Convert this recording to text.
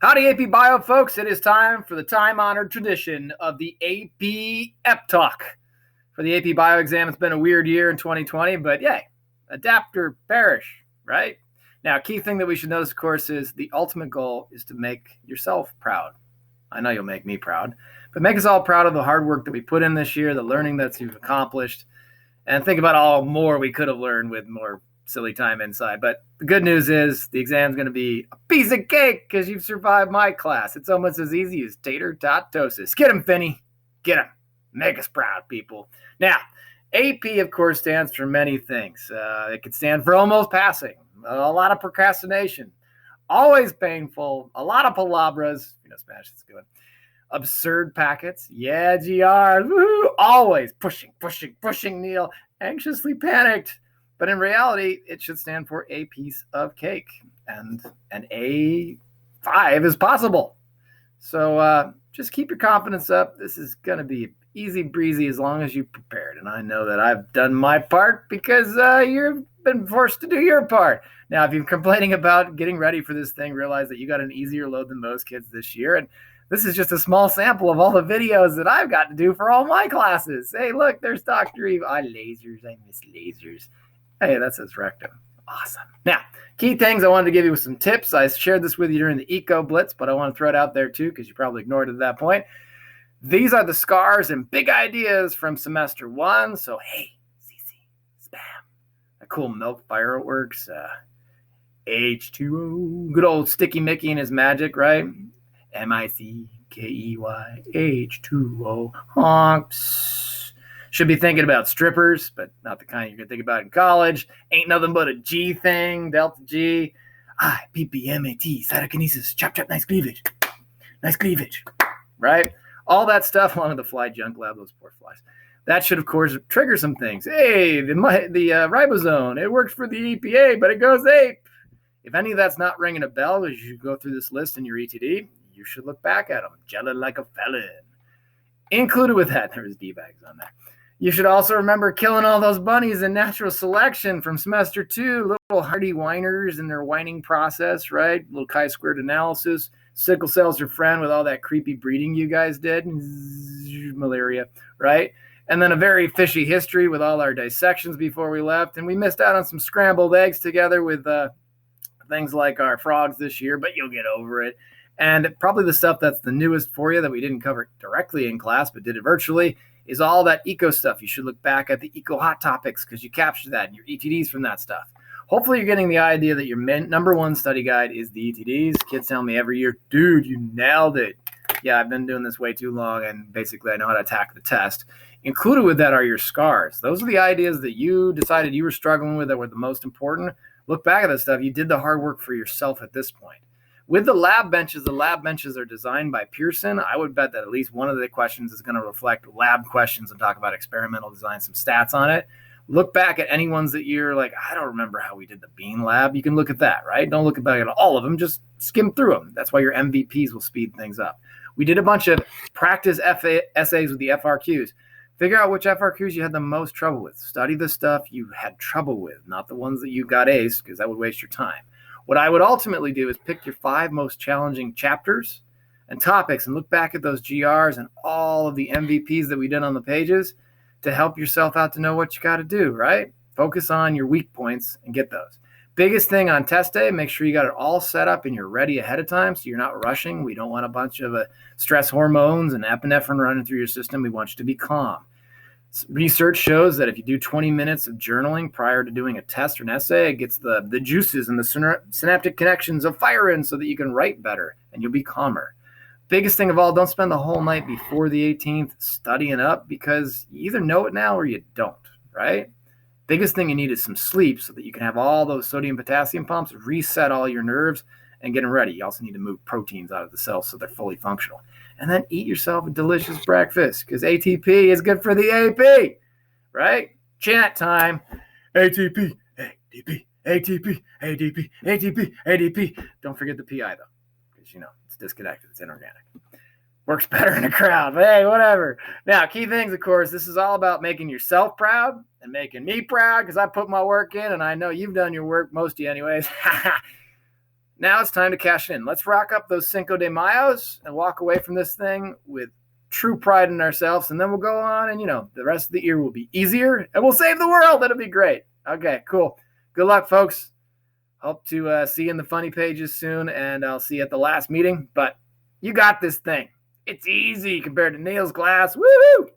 Howdy, AP Bio folks. It is time for the time-honored tradition of the APep Talk. For the AP Bio exam, it's been a weird year in 2020, but yay, adapt or perish, right? Now, key thing that we should notice, of course, is the ultimate goal is to make yourself proud. I know you'll make me proud, but make us all proud of the hard work that we put in this year, the learning that you've accomplished, and think about all more we could have learned with more silly time inside. But the good news is the exam's going to be a piece of cake because you've survived my class. It's almost as easy as tater tot toast. Get him, Finney. Get him. Make us proud, people. Now, AP, of course, stands for many things. It could stand for almost passing, a lot of procrastination, always painful, a lot of palabras. You know, Spanish is good. Absurd packets. Yeah, GR. Woo-hoo. Always pushing, Neil. Anxiously panicked. But in reality, it should stand for a piece of cake. And an A5 is possible. So just keep your confidence up. This is going to be easy breezy as long as you prepared. And I know that I've done my part because you've been forced to do your part. Now, if you're complaining about getting ready for this thing, realize that you got an easier load than most kids this year. And this is just a small sample of all the videos that I've got to do for all my classes. Hey, look, there's Dr. Eve. I miss lasers. Hey, that says rectum. Awesome. Now, key things I wanted to give you with some tips. I shared this with you during the Eco Blitz, but I want to throw it out there too because you probably ignored it at that point. These are the scars and big ideas from semester 1. So, hey, CC, spam. A cool milk fireworks. H2O. Good old Sticky Mickey and his magic, right? MICKEY H2O. Honks. Should be thinking about strippers, but not the kind you're going to think about in college. Ain't nothing but a G thing, delta G. PPMAT, cytokinesis, chop, nice cleavage. Nice cleavage, right? All that stuff along with the fly junk lab, those poor flies. That should, of course, trigger some things. Hey, the ribosome, it works for the EPA, but it goes ape. If any of that's not ringing a bell as you go through this list in your ETD, you should look back at them. Jelly like a felon. Included with that, there was D-bags on that. You should also remember killing all those bunnies in natural selection from semester 2. Little hardy whiners in their whining process, right? Little chi-squared analysis. Sickle cell's your friend with all that creepy breeding you guys did. Malaria, right? And then a very fishy history with all our dissections before we left. And we missed out on some scrambled eggs together with things like our frogs this year, but you'll get over it. And probably the stuff that's the newest for you that we didn't cover directly in class but did it virtually is all that eco stuff. You should look back at the eco hot topics because you captured that in your ETDs from that stuff. Hopefully you're getting the idea that your number one study guide is the ETDs. Kids tell me every year, dude, you nailed it. Yeah, I've been doing this way too long, and basically I know how to attack the test. Included with that are your scars. Those are the ideas that you decided you were struggling with that were the most important. Look back at that stuff. You did the hard work for yourself at this point. With the lab benches are designed by Pearson. I would bet that at least one of the questions is going to reflect lab questions and talk about experimental design, some stats on it. Look back at any ones that you're like, I don't remember how we did the bean lab. You can look at that, right? Don't look back at all of them. Just skim through them. That's why your MVPs will speed things up. We did a bunch of practice essays with the FRQs. Figure out which FRQs you had the most trouble with. Study the stuff you had trouble with, not the ones that you got aced, because that would waste your time. What I would ultimately do is pick your 5 most challenging chapters and topics and look back at those GRs and all of the MVPs that we did on the pages to help yourself out to know what you got to do, right? Focus on your weak points and get those. Biggest thing on test day, make sure you got it all set up and you're ready ahead of time so you're not rushing. We don't want a bunch of stress hormones and epinephrine running through your system. We want you to be calm. Research shows that if you do 20 minutes of journaling prior to doing a test or an essay, it gets the juices and the synaptic connections of firing so that you can write better and you'll be calmer. Biggest thing of all, don't spend the whole night before the 18th studying up because you either know it now or you don't, right? Biggest thing you need is some sleep so that you can have all those sodium potassium pumps, reset all your nerves, and get them ready. You also need to move proteins out of the cells so they're fully functional. And then eat yourself a delicious breakfast because ATP is good for the AP, right? Chant time. ATP, ATP, ATP, ATP, ATP, ATP. Don't forget the PI, though, because, it's disconnected. It's inorganic. Works better in a crowd, but hey, whatever. Now, key things, of course, this is all about making yourself proud and making me proud because I put my work in, and I know you've done your work, most of you anyways. Now it's time to cash in. Let's rock up those Cinco de Mayos and walk away from this thing with true pride in ourselves. And then we'll go on and, the rest of the year will be easier and we'll save the world. That'll be great. Okay, cool. Good luck, folks. Hope to see you in the funny pages soon, and I'll see you at the last meeting. But you got this thing. It's easy compared to Neil's class. Woo-hoo!